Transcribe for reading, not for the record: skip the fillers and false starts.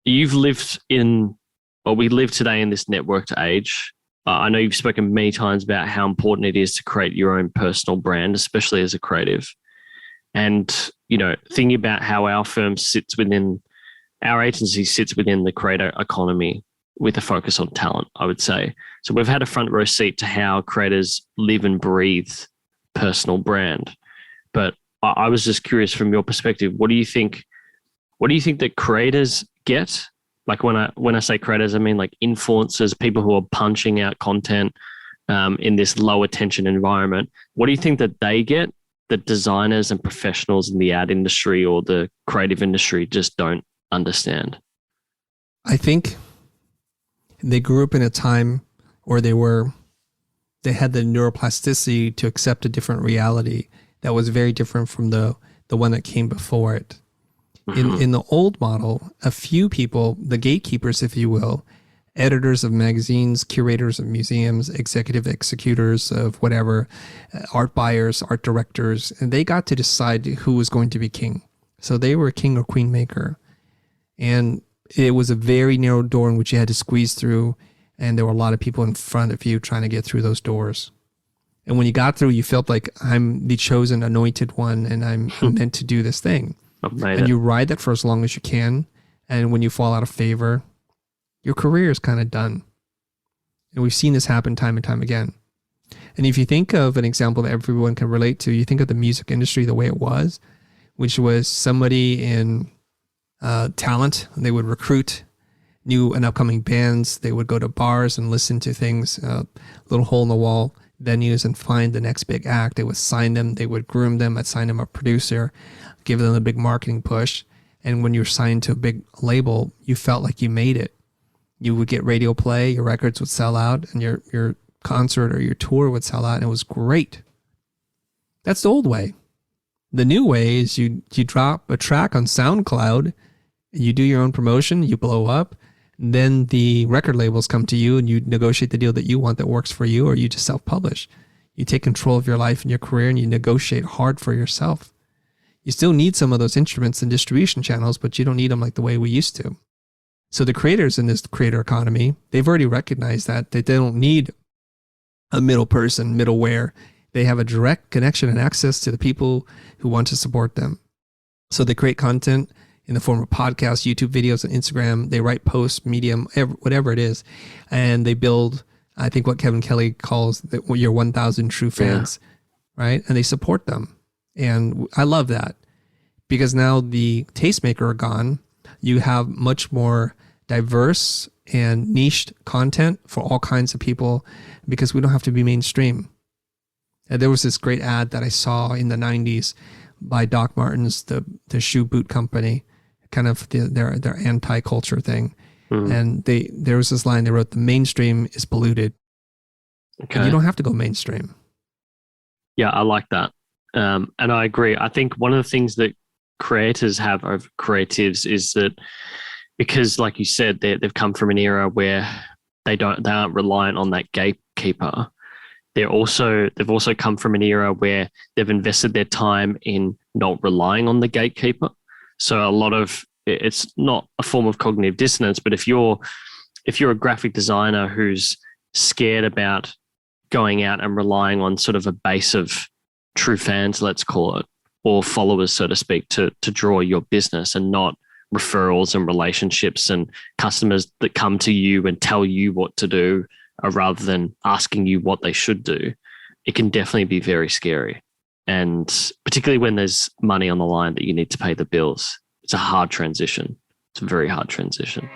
you've lived in, or we live today in this networked age. I know you've spoken many times about how important it is to create your own personal brand, especially as a creative. And, thinking about how our firm sits within, our agency sits within the creator economy with a focus on talent, I would say. So we've had a front row seat to how creators live and breathe personal brand. But I was just curious from your perspective, what do you think that creators get? Like when I say creators, I mean like influencers, people who are punching out content in this low attention environment. What do you think that they get that designers and professionals in the ad industry or the creative industry just don't understand? I think they grew up in a time where they had the neuroplasticity to accept a different reality that was very different from the one that came before it. Mm-hmm. In the old model, a few people, the gatekeepers, if you will, editors of magazines, curators of museums, executive executors of whatever, art buyers, art directors, and they got to decide who was going to be king. So they were a king or queen maker. And it was a very narrow door in which you had to squeeze through, and there were a lot of people in front of you trying to get through those doors. And when you got through, you felt like, I'm the chosen anointed one, and I'm meant to do this thing. And you ride that for as long as you can. And when you fall out of favor, your career is kind of done. And we've seen this happen time and time again. And if you think of an example that everyone can relate to, you think of the music industry the way it was, which was somebody in talent. They would recruit new and upcoming bands. They would go to bars and listen to things, little hole in the wall venues, and find the next big act. They would sign them. They would groom them. I'd sign them a producer, give them a big marketing push. And when you're signed to a big label, you felt like you made it. You would get radio play, your records would sell out, and your concert or your tour would sell out, and it was great. That's the old way. The new way is you drop a track on SoundCloud, you do your own promotion, you blow up, then the record labels come to you and you negotiate the deal that you want that works for you, or you just self-publish. You take control of your life and your career, and you negotiate hard for yourself. You still need some of those instruments and distribution channels, but you don't need them like the way we used to. So the creators in this creator economy, they've already recognized that they don't need a middle person, middleware. They have a direct connection and access to the people who want to support them. So they create content in the form of podcasts, YouTube videos, and Instagram. They write posts, Medium, whatever it is. And they build, I think what Kevin Kelly calls your 1,000 true fans, right? And they support them. And I love that, because now the tastemaker are gone. You have much more diverse and niched content for all kinds of people, because we don't have to be mainstream. There was this great ad that I saw in the 90s by Doc Martens, the shoe boot company, kind of their anti-culture thing. And there was this line they wrote, the mainstream is polluted. Okay. And you don't have to go mainstream. Yeah, I like that. And I agree. I think one of the things that creators have over creatives is that, because like you said, they've come from an era where they aren't reliant on that gatekeeper. They've also come from an era where they've invested their time in not relying on the gatekeeper. So a lot of it's not a form of cognitive dissonance, but if you're a graphic designer who's scared about going out and relying on sort of a base of true fans, let's call it, or followers, so to speak, to draw your business, and not referrals and relationships and customers that come to you and tell you what to do, rather than asking you what they should do, it can definitely be very scary. And particularly when there's money on the line that you need to pay the bills, it's a hard transition. It's a very hard transition.